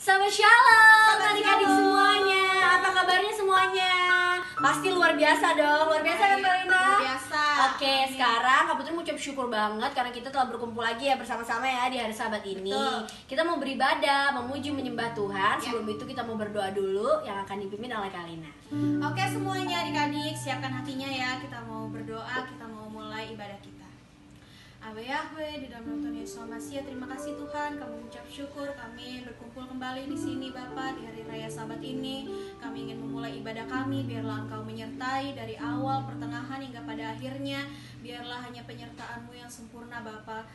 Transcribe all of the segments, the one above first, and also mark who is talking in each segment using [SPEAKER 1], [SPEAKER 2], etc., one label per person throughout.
[SPEAKER 1] Selamat shalom
[SPEAKER 2] Selamat
[SPEAKER 1] adik-adik
[SPEAKER 2] shalom.
[SPEAKER 1] semuanya. Apa kabarnya semuanya? Pasti luar biasa dong. Luar biasa kan Karina?
[SPEAKER 2] Luar biasa.
[SPEAKER 1] Oke, sekarang Kak Putri mengucap syukur banget karena kita telah berkumpul lagi ya bersama-sama ya di hari Sabat ini.
[SPEAKER 2] Betul.
[SPEAKER 1] Kita mau beribadah, memuji, menyembah Tuhan.
[SPEAKER 2] Ya.
[SPEAKER 1] Sebelum itu kita mau berdoa dulu yang akan dipimpin oleh Kalina.
[SPEAKER 2] Oke semuanya adik-adik, siapkan hatinya ya. Kita mau berdoa, kita mau mulai ibadah kita. Aba Yahweh, di dalam nama Tuhan Yesus Masih, terima kasih Tuhan, kami mengucap syukur, kami berkumpul kembali di sini Bapa di hari raya Sabat ini. Kami ingin memulai ibadah kami, biarlah Engkau menyertai dari awal, pertengahan hingga pada akhirnya. Biarlah hanya penyertaan-Mu yang sempurna Bapa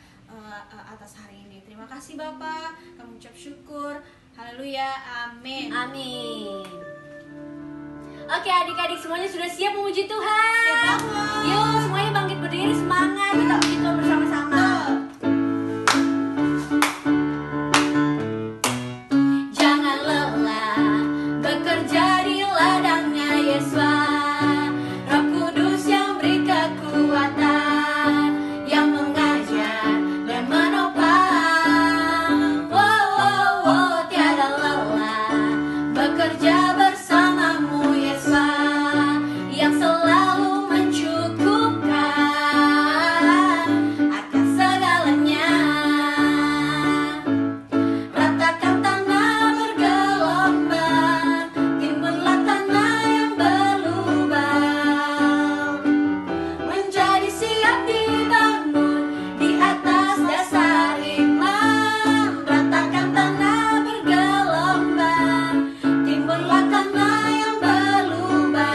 [SPEAKER 2] atas hari ini. Terima kasih Bapa, kami mengucap syukur. Haleluya, amin.
[SPEAKER 1] Amin. Oke adik-adik semuanya sudah siap memuji Tuhan?
[SPEAKER 2] Siap banget.
[SPEAKER 1] Yuk semuanya bangkit berdiri, semangat kita puji Tuhan bersama-sama. Jangan lelah bekerja di ladangnya Yesus, Roh Kudus yang beri kekuatan, yang mengajar dan menopang. Tiada lelah bekerja bersamamu Yesus, yang selalu mencukupkan akan segalanya. Ratakan tanah bergelombang, timbunlah tanah yang berlubang, menjadi siap dibangun di atas dasar iman. Ratakan tanah bergelombang, timbunlah tanah yang berlubang,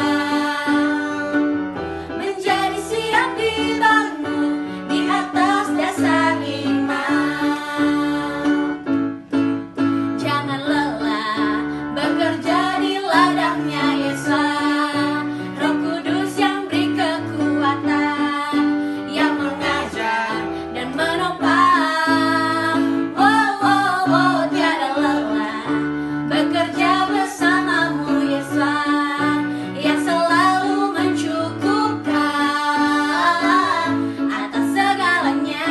[SPEAKER 1] menjadi siap dibangun di atas dasar iman. Jangan lelah bekerja di ladangnya Yesus, Roh Kudus yang beri kekuatan, yang mengajar dan menopang. Tiada lelah bekerja bersamamu Yesus, yang selalu mencukupkan atas segalanya.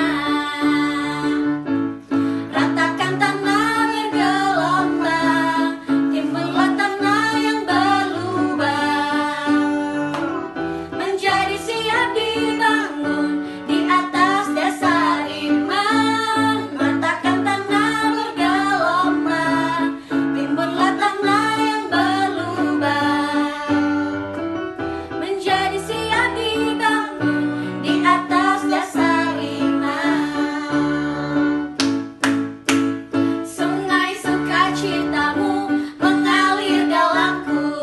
[SPEAKER 1] Ratakan tanah bergelombang, timbunlah tanah yang berlubang, menjadi siap dibangun di atas dasar iman. Ratakan tanah bergelombang, timbunlah tanah yang berlubang, menjadi siap dibangun di atas dasar iman. Sungai sukacitamu mengalir dalamku.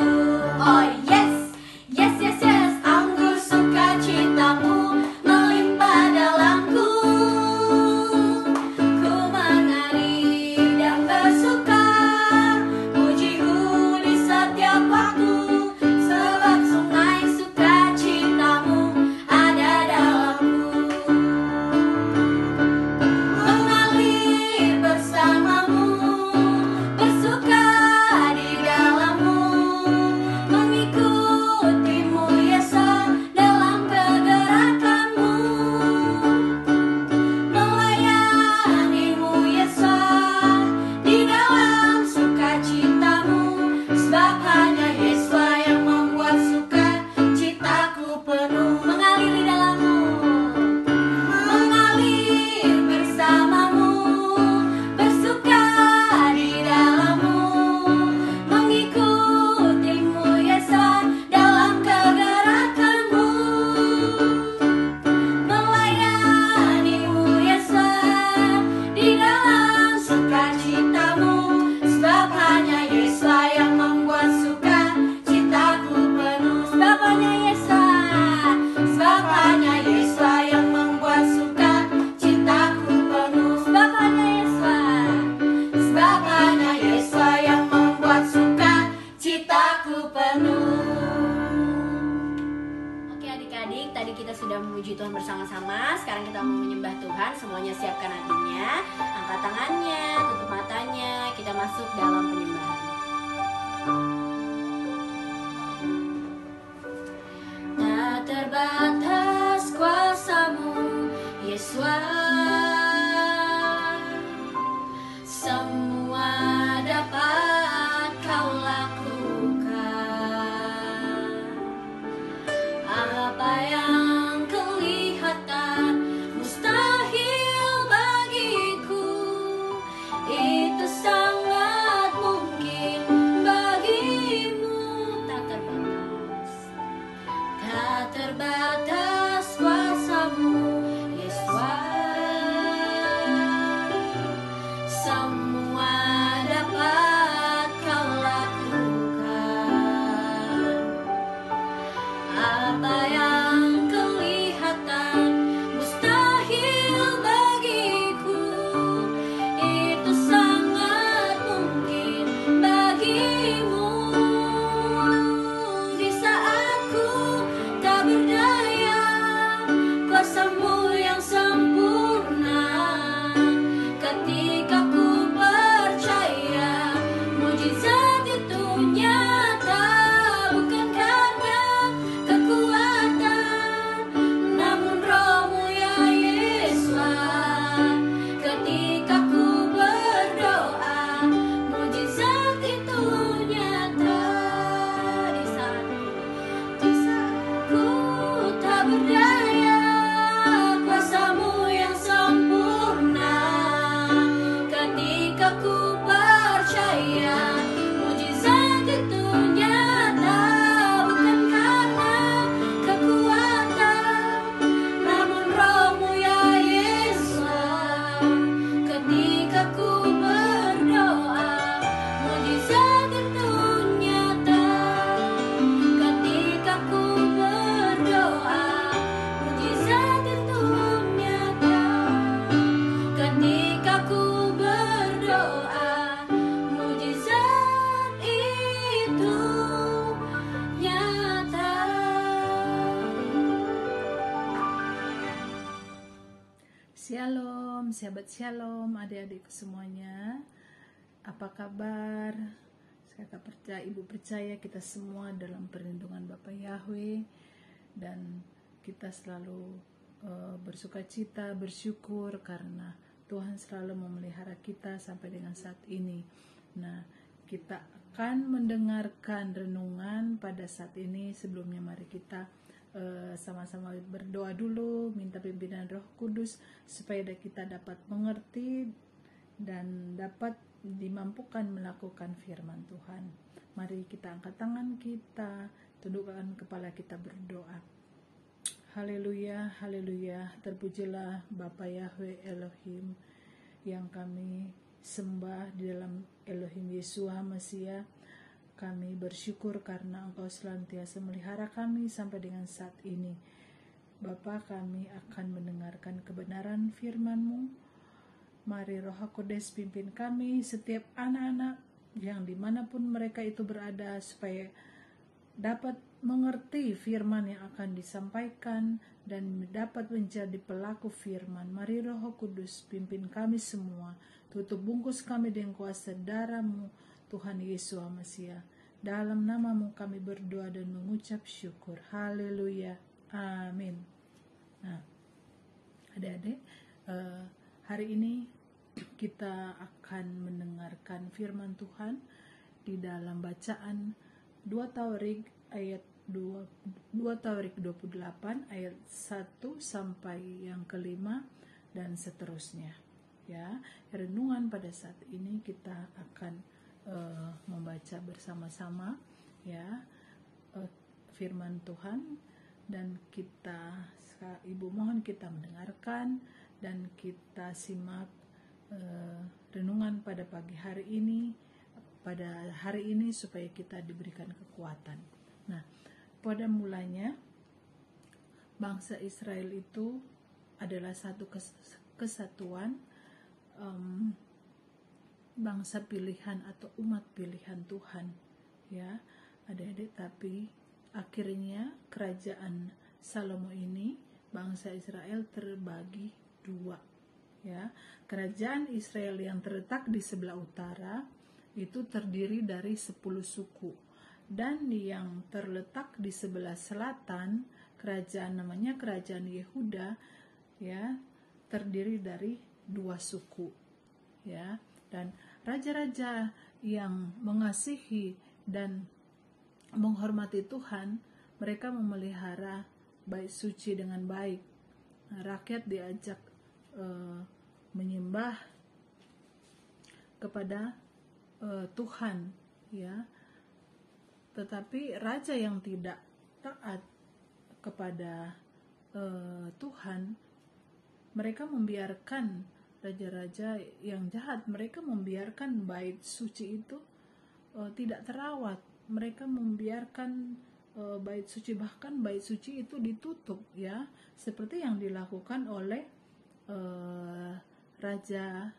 [SPEAKER 1] Oh yes, yes, yes, yes. Anggur sukacitamu melimpah dalamku. Ku menari dan bersuka, pujimu di setiap waktu, sebab sungai sukacitamu ada dalamku. Mengalir bersamamu, bersuka di dalammu, mengikutimu Yesus dalam pergerakanmu, melayanimu Yesus di dalam sukacitamu, sebab hanya Yesus yang membuat sukacitaku penuh. Mengalir di dalammu, mengalir bersamamu, bersuka di dalammu, mengikutimu Yesus dalam kegerakanmu, melayanimu Yesus di dalam sukacitamu, sebab hanya Yesus yang membuat sukacitaku penuh. Sebab hanya Yesus, sebab hanya Yesus yang membuat sukacitaku penuh. Sebab hanya Yesus, sebab hanya Yesus yang membuat sukacitaku penuh. Oke adik-adik, tadi kita sudah memuji Tuhan bersama-sama. Sekarang kita mau menyembah Tuhan. Semuanya siapkan hatinya, angkat tangannya, tutup matanya. Kita masuk dalam penyembahan. Tak terbatas kuasamu Yesus, semua dapat
[SPEAKER 3] sahabat Shalom, adik-adik semuanya. Apa kabar? Ibu percaya kita semua dalam perlindungan Bapa Yahweh, dan kita selalu bersukacita, bersyukur karena Tuhan selalu memelihara kita sampai dengan saat ini. Nah, kita akan mendengarkan renungan pada saat ini. Sebelumnya mari kita sama-sama berdoa dulu, minta pimpinan Roh Kudus supaya kita dapat mengerti dan dapat dimampukan melakukan firman Tuhan. Mari kita angkat tangan kita, tundukkan kepala kita, berdoa. Haleluya, haleluya, terpujilah Bapa Yahweh Elohim yang kami sembah di dalam Elohim Yeshua Mesia. Kami bersyukur karena Engkau senantiasa melihara kami sampai dengan saat ini. Bapa, kami akan mendengarkan kebenaran firman-Mu. Mari Roh Kudus pimpin kami, setiap anak-anak yang dimanapun mereka itu berada, supaya dapat mengerti firman yang akan disampaikan dan dapat menjadi pelaku firman. Mari Roh Kudus pimpin kami semua, tutup bungkus kami dengan kuasa darah-Mu, Tuhan Yesus Mesia. Dalam nama-Mu kami berdoa dan mengucap syukur. Haleluya, amin. Nah, adik-adik, hari ini kita akan mendengarkan firman Tuhan di dalam bacaan 2 Tawarik ayat 2 Tawarik 28 ayat 1 sampai yang kelima dan seterusnya. Ya, renungan pada saat ini kita akan membaca bersama-sama ya firman Tuhan, dan kita, Ibu mohon kita mendengarkan dan kita simak renungan pada pagi hari ini, pada hari ini, supaya kita diberikan kekuatan. Nah, pada mulanya bangsa Israel itu adalah satu kesatuan, bangsa pilihan atau umat pilihan Tuhan, ya adik-adik. Tapi akhirnya kerajaan Salomo ini, bangsa Israel terbagi dua, ya. Kerajaan Israel yang terletak di sebelah utara itu terdiri dari 10 suku, dan yang terletak di sebelah selatan, kerajaan namanya kerajaan Yehuda, ya, terdiri dari 2 suku, ya. Dan raja-raja yang mengasihi dan menghormati Tuhan, mereka memelihara bait suci dengan baik. Rakyat diajak menyembah kepada Tuhan, ya. Tetapi raja yang tidak taat kepada Tuhan, mereka membiarkan, raja-raja yang jahat, mereka membiarkan bait suci itu tidak terawat. Mereka membiarkan bait suci, bahkan bait suci itu ditutup, ya, seperti yang dilakukan oleh Raja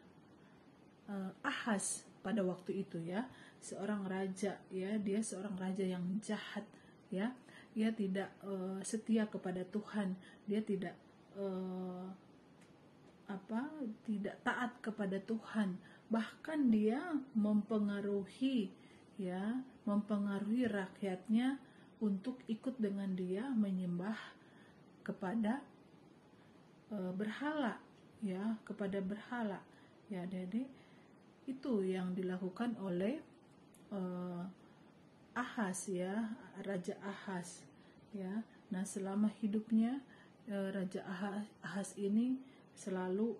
[SPEAKER 3] Ahaz pada waktu itu, ya. Seorang raja, ya, dia seorang raja yang jahat, ya. Dia tidak setia kepada Tuhan, dia tidak tidak taat kepada Tuhan, bahkan dia mempengaruhi rakyatnya untuk ikut dengan dia menyembah kepada berhala, ya, kepada berhala, ya adik-adik. Itu yang dilakukan oleh Ahaz, ya, Raja Ahaz, ya. Nah, selama hidupnya Raja Ahaz ini selalu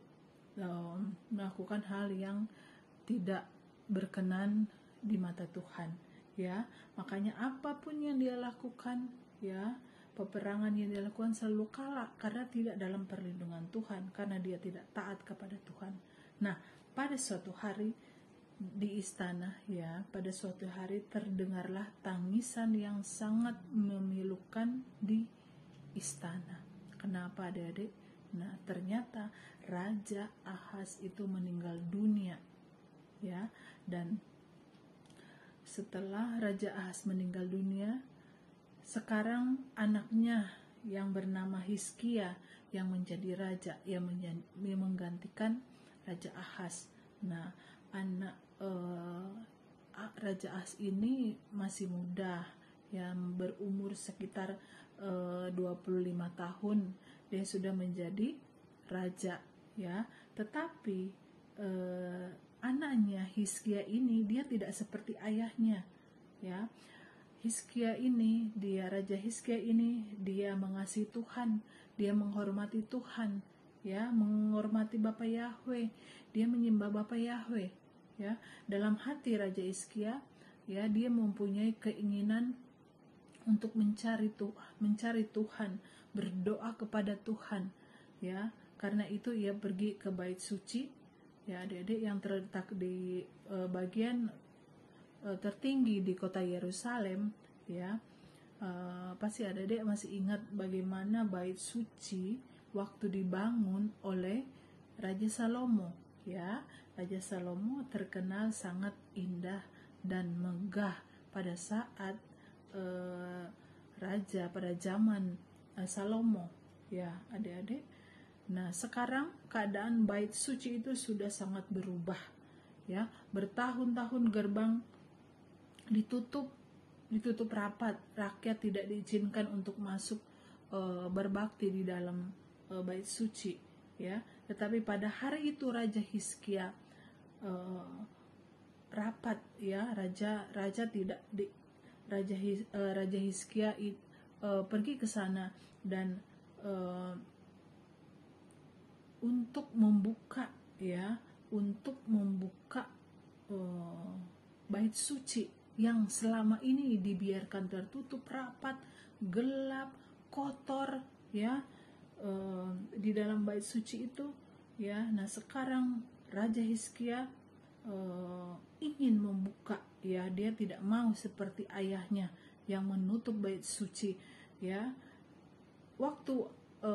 [SPEAKER 3] melakukan hal yang tidak berkenan di mata Tuhan, ya. Makanya apapun yang dia lakukan, ya, peperangan yang dia lakukan selalu kalah karena tidak dalam perlindungan Tuhan, karena dia tidak taat kepada Tuhan. Nah, pada suatu hari di istana, ya, pada suatu hari terdengarlah tangisan yang sangat memilukan di istana. Kenapa, adik-adik? Nah, ternyata Raja Ahaz itu meninggal dunia, ya. Dan setelah Raja Ahaz meninggal dunia, sekarang anaknya, yang bernama Hizkia yang menjadi raja, yang menggantikan Raja Ahaz. Nah, anak Raja Ahaz ini masih muda, yang berumur sekitar 25 tahun. Dia sudah menjadi raja, ya. Tetapi anaknya Hizkia ini dia tidak seperti ayahnya, ya. Raja Hizkia ini dia mengasihi Tuhan, dia menghormati Tuhan, ya, menghormati Bapa Yahweh, dia menyembah Bapa Yahweh, ya. Dalam hati Raja Hizkia, ya, dia mempunyai keinginan untuk mencari Tuhan, berdoa kepada Tuhan, ya. Karena itu ia pergi ke bait suci, ya, adik-adik, yang terletak di bagian tertinggi di kota Yerusalem, ya. Pasti adik-adik masih ingat bagaimana bait suci waktu dibangun oleh Raja Salomo, ya. Raja Salomo terkenal sangat indah dan megah pada saat raja pada zaman Salomo, ya, adik-adik. Nah, sekarang keadaan bait suci itu sudah sangat berubah, ya. Bertahun-tahun gerbang ditutup rapat, rakyat tidak diizinkan untuk masuk berbakti di dalam bait suci, ya. Tetapi pada hari itu Raja Hizkia rapat, ya. Raja Hizkia pergi ke sana dan untuk membuka bait suci yang selama ini dibiarkan tertutup rapat, gelap, kotor, ya, di dalam bait suci itu, ya. Nah, sekarang Raja Hizkia ingin membuka, ya. Dia tidak mau seperti ayahnya yang menutup bait suci, ya. Waktu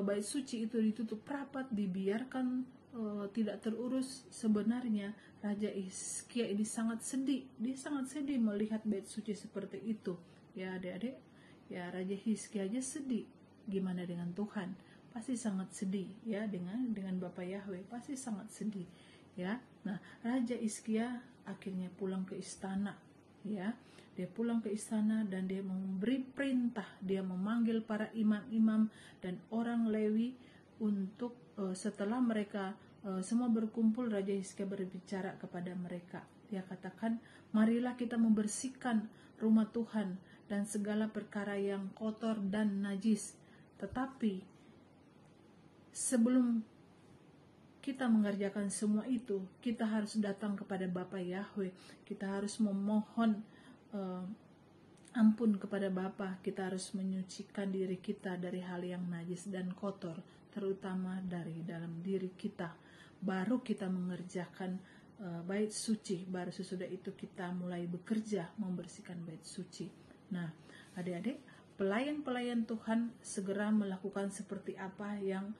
[SPEAKER 3] bait suci itu ditutup rapat, dibiarkan tidak terurus, sebenarnya Raja Hizkia ini sangat sedih. Dia sangat sedih melihat bait suci seperti itu, ya, adik-adik. Ya, Raja Hizkia aja sedih, gimana dengan Tuhan? Pasti sangat sedih, ya. Dengan Bapa Yahweh pasti sangat sedih, ya. Nah, Raja Hizkia akhirnya pulang ke istana, ya. Dia pulang ke istana dan dia memberi perintah, dia memanggil para imam-imam dan orang Lewi untuk setelah mereka semua berkumpul, Raja Hizkia berbicara kepada mereka. Dia katakan, marilah kita membersihkan rumah Tuhan dan segala perkara yang kotor dan najis. Tetapi sebelum kita mengerjakan semua itu, kita harus datang kepada Bapa Yahweh. Kita harus memohon ampun kepada Bapa. Kita harus menyucikan diri kita dari hal yang najis dan kotor, terutama dari dalam diri kita. Baru kita mengerjakan bait suci. Baru sesudah itu kita mulai bekerja membersihkan bait suci. Nah, adik-adik, pelayan-pelayan Tuhan segera melakukan seperti apa yang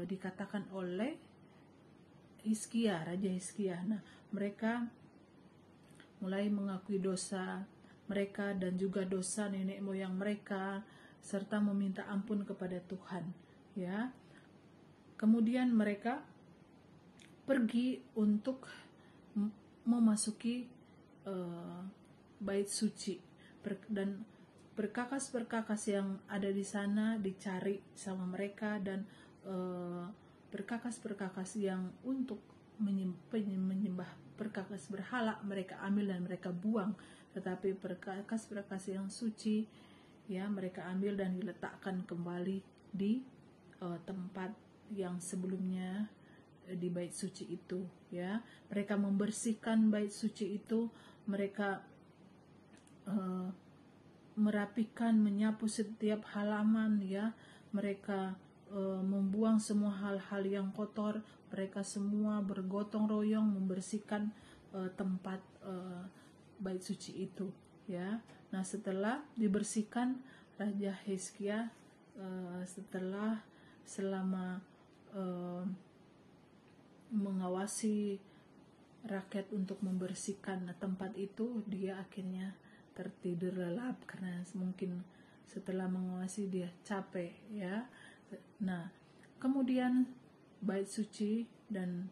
[SPEAKER 3] dikatakan oleh Hizkia, Raja Hizkia. Nah, mereka mulai mengakui dosa mereka dan juga dosa nenek moyang mereka, serta meminta ampun kepada Tuhan, ya. Kemudian mereka pergi untuk memasuki bait suci, dan perkakas-perkakas yang ada di sana dicari sama mereka, dan perkakas-perkakas yang untuk menyembah perkakas berhala mereka ambil dan mereka buang. Tetapi perkakas-perkakas yang suci, ya, mereka ambil dan diletakkan kembali di tempat yang sebelumnya di bait suci itu, ya. Mereka membersihkan bait suci itu, mereka merapikan, menyapu setiap halaman, ya. Mereka membuang semua hal-hal yang kotor. Mereka semua bergotong royong membersihkan tempat bait suci itu, ya. Nah, setelah dibersihkan, Raja Hizkia selama mengawasi rakyat untuk membersihkan tempat itu, dia akhirnya tertidur lelap karena mungkin setelah menguasai dia capek ya. Nah, kemudian bait suci dan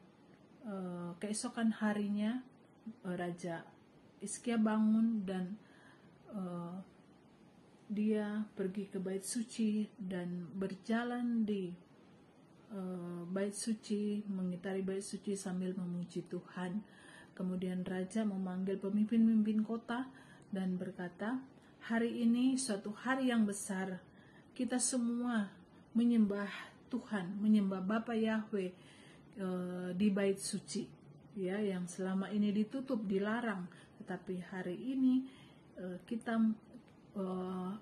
[SPEAKER 3] keesokan harinya Raja Hizkia bangun dan dia pergi ke bait suci dan berjalan di bait suci, mengitari bait suci sambil memuji Tuhan. Kemudian raja memanggil pemimpin-pemimpin kota dan berkata, hari ini suatu hari yang besar, kita semua menyembah Tuhan, menyembah Bapa Yahweh di bait suci, ya, yang selama ini ditutup, dilarang. Tetapi hari ini kita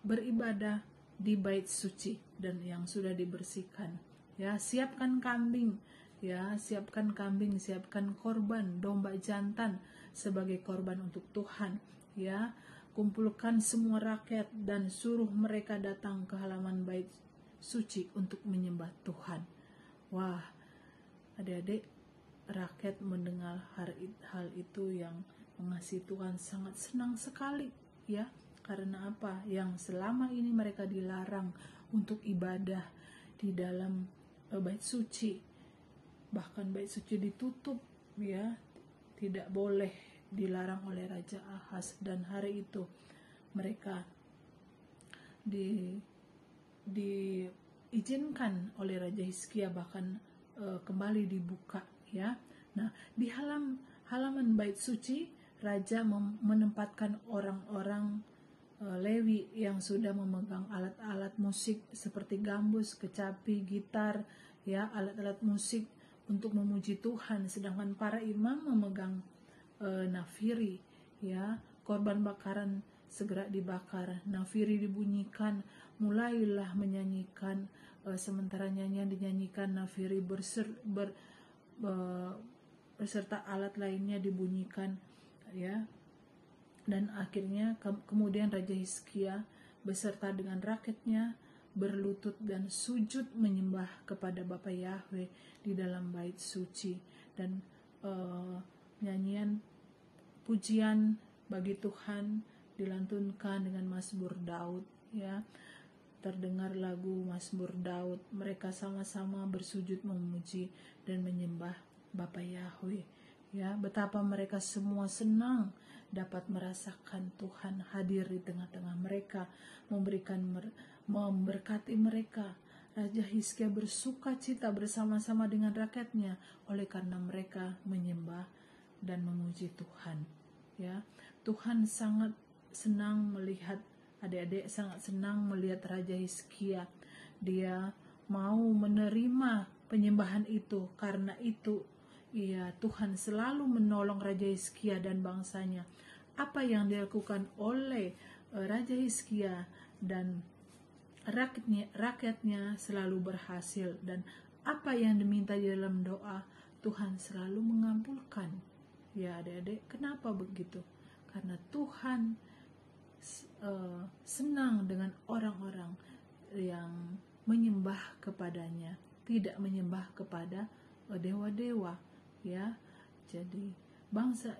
[SPEAKER 3] beribadah di bait suci dan yang sudah dibersihkan. Ya, siapkan kambing, siapkan korban domba jantan sebagai korban untuk Tuhan. Ya, kumpulkan semua rakyat dan suruh mereka datang ke halaman bait suci untuk menyembah Tuhan. Wah, adik-adik, rakyat mendengar hal itu yang mengasihi Tuhan sangat senang sekali, ya. Karena apa? Yang selama ini mereka dilarang untuk ibadah di dalam bait suci, bahkan bait suci ditutup, ya, tidak boleh, dilarang oleh Raja Ahaz. Dan hari itu mereka diizinkan oleh Raja Hizkia bahkan kembali dibuka, ya. Nah, di halaman bait suci raja menempatkan orang-orang Lewi yang sudah memegang alat-alat musik seperti gambus, kecapi, gitar, ya, alat-alat musik untuk memuji Tuhan. Sedangkan para imam memegang nafiri, ya, korban bakaran segera dibakar, nafiri dibunyikan, mulailah menyanyikan. Sementara nyanyian dinyanyikan, nafiri beserta alat lainnya dibunyikan, ya. Dan akhirnya kemudian Raja Hizkia beserta dengan rakyatnya berlutut dan sujud menyembah kepada Bapa Yahweh di dalam bait suci. Dan nyanyian pujian bagi Tuhan dilantunkan dengan Mazmur Daud, ya. Terdengar lagu Mazmur Daud, mereka sama-sama bersujud memuji dan menyembah Bapa Yahweh, ya. Betapa mereka semua senang dapat merasakan Tuhan hadir di tengah-tengah mereka, memberkati mereka. Raja Hizkia bersuka cita bersama-sama dengan rakyatnya oleh karena mereka menyembah dan memuji Tuhan, ya. Tuhan sangat senang melihat, adik-adik sangat senang melihat Raja Hizkia. Dia mau menerima penyembahan itu. Karena itu, ya, Tuhan selalu menolong Raja Hizkia dan bangsanya. Apa yang dilakukan oleh Raja Hizkia dan rakyatnya selalu berhasil, dan apa yang diminta di dalam doa Tuhan selalu mengabulkan. Ya, adik-adik, kenapa begitu? Karena Tuhan senang dengan orang-orang yang menyembah kepadanya, tidak menyembah kepada dewa-dewa, ya. Jadi bangsa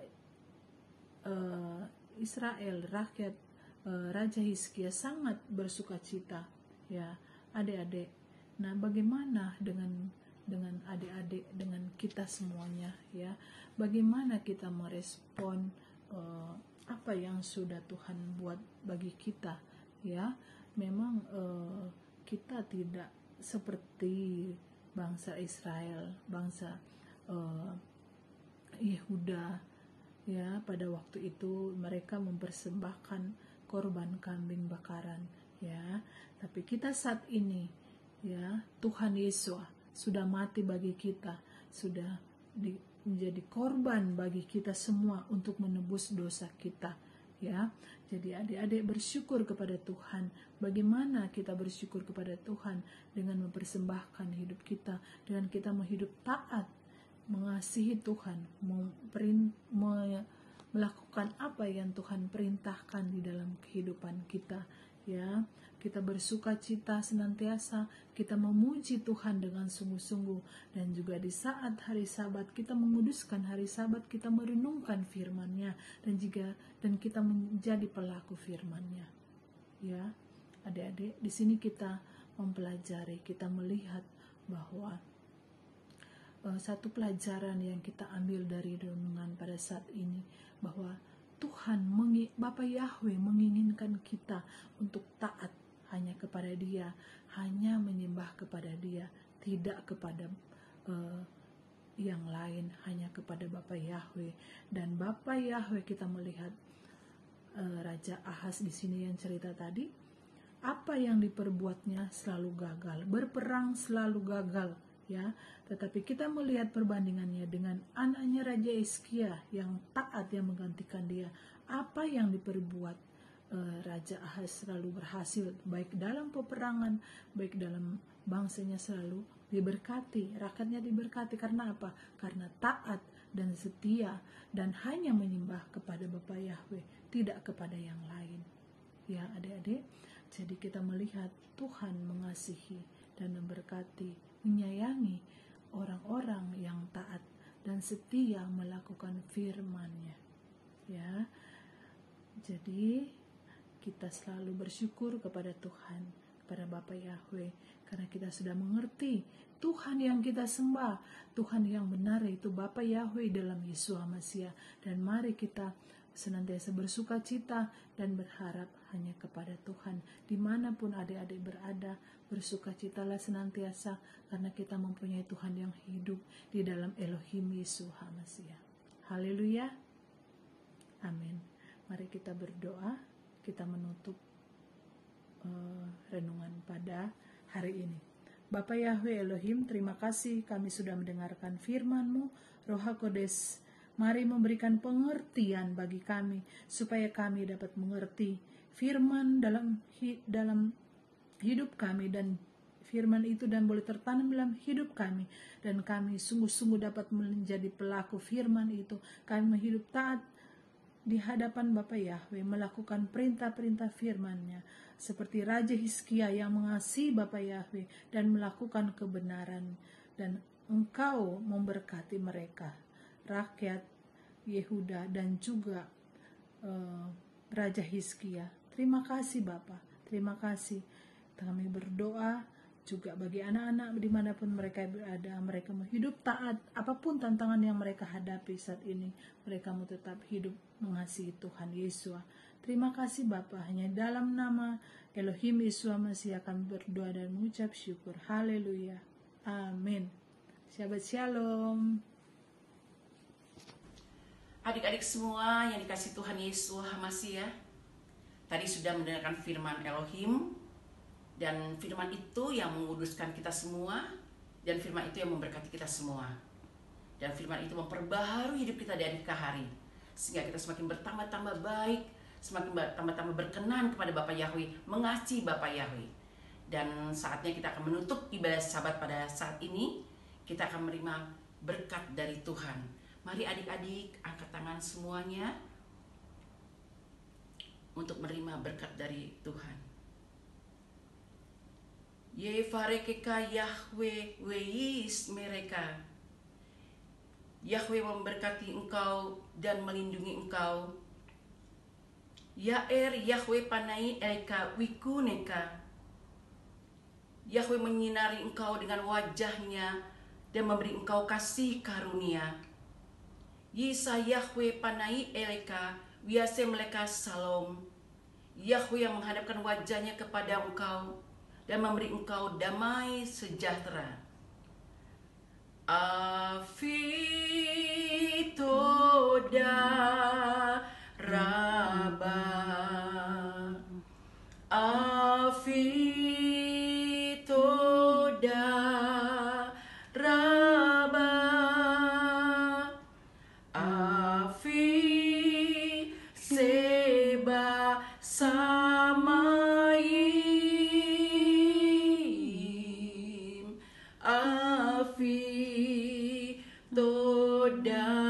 [SPEAKER 3] Israel, rakyat Raja Hizkia sangat bersukacita, ya, adik-adik. Nah, bagaimana dengan adik-adik, dengan kita semuanya, ya? Bagaimana kita merespon apa yang sudah Tuhan buat bagi kita, ya? Memang kita tidak seperti bangsa Israel, bangsa Yehuda, ya. Pada waktu itu mereka mempersembahkan korban kambing bakaran, ya. Tapi kita saat ini, ya, Tuhan Yesus sudah mati bagi kita, sudah menjadi korban bagi kita semua untuk menebus dosa kita, ya. Jadi adik-adik bersyukur kepada Tuhan. Bagaimana kita bersyukur kepada Tuhan? Dengan mempersembahkan hidup kita, dengan kita menghidup taat, mengasihi Tuhan, melakukan apa yang Tuhan perintahkan di dalam kehidupan kita, ya. Kita bersuka cita senantiasa, kita memuji Tuhan dengan sungguh-sungguh, dan juga di saat hari Sabat kita menguduskan hari Sabat, kita merenungkan firman-Nya dan kita menjadi pelaku firman-Nya, ya. Adik-adik, di sini kita mempelajari, kita melihat bahwa satu pelajaran yang kita ambil dari renungan pada saat ini, bahwa Tuhan, Bapa Yahweh menginginkan kita untuk taat hanya kepada Dia, hanya menyembah kepada Dia, tidak kepada yang lain, hanya kepada Bapa Yahweh. Dan Bapa Yahweh, kita melihat Raja Ahaz di sini yang cerita tadi, apa yang diperbuatnya selalu gagal, berperang selalu gagal, ya. Tetapi kita melihat perbandingannya dengan anaknya Raja Hizkia yang taat, yang menggantikan dia. Apa yang diperbuat Raja Ahaz selalu berhasil, baik dalam peperangan, baik dalam bangsanya selalu diberkati, rakyatnya diberkati. Karena apa? Karena taat dan setia dan hanya menyembah kepada Bapa Yahweh, tidak kepada yang lain. Ya adik-adik, jadi kita melihat Tuhan mengasihi dan memberkati, menyayangi orang-orang yang taat dan setia melakukan firman-Nya. Ya, jadi kita selalu bersyukur kepada Tuhan, kepada Bapa Yahweh, karena kita sudah mengerti Tuhan yang kita sembah, Tuhan yang benar itu Bapa Yahweh dalam Yesus Mesias. Dan mari kita senantiasa bersuka cita dan berharap hanya kepada Tuhan. Dimanapun adik-adik berada, bersuka citalah senantiasa, karena kita mempunyai Tuhan yang hidup di dalam Elohim Yesus Mesias. Haleluya. Amin. Mari kita berdoa, kita menutup renungan pada hari ini. Bapa Yahweh Elohim, terima kasih kami sudah mendengarkan firman-Mu. Roh HaKodes, mari memberikan pengertian bagi kami, supaya kami dapat mengerti firman dalam hidup kami, dan firman itu dan boleh tertanam dalam hidup kami, dan kami sungguh-sungguh dapat menjadi pelaku firman itu. Kami hidup taat di hadapan Bapa Yahweh, melakukan perintah-perintah firman-Nya, seperti Raja Hizkia yang mengasihi Bapa Yahweh dan melakukan kebenaran, dan Engkau memberkati mereka, rakyat Yehuda dan juga Raja Hizkia. Terima kasih Bapa, terima kasih. Kami berdoa juga bagi anak-anak dimanapun mereka berada, mereka mau hidup taat, apapun tantangan yang mereka hadapi saat ini, mereka mau tetap hidup mengasihi Tuhan Yesus. Terima kasih Bapa, hanya dalam nama Elohim Yesus Mesias kami berdoa dan mengucap syukur. Haleluya, amin. Shabbat shalom.
[SPEAKER 4] Adik-adik semua yang dikasih Tuhan Yesus Mesias, tadi sudah mendengarkan firman Elohim, dan firman itu yang menguduskan kita semua, dan firman itu yang memberkati kita semua, dan firman itu memperbaharui hidup kita dari hari ke hari, sehingga kita semakin bertambah-tambah baik, semakin bertambah-tambah berkenan kepada Bapa Yahweh, mengasihi Bapa Yahweh. Dan saatnya kita akan menutup ibadah Sabat pada saat ini. Kita akan menerima berkat dari Tuhan. Mari adik-adik angkat tangan semuanya untuk menerima berkat dari Tuhan. Yevarekeka Yahweh weis mereka. Yahweh memberkati engkau dan melindungi engkau. Yaer Yahweh panai eka wikuneka. Yahweh menyinari engkau dengan wajahnya dan memberi engkau kasih karunia. Yisa Yahweh panai eleka wiase meleka salom. Yahweh yang menghadapkan wajahnya kepada engkau dan memberi engkau damai sejahtera. Afitoda Rabba, Afitoda Rabba, Afi Seba Samaim, Afi Toda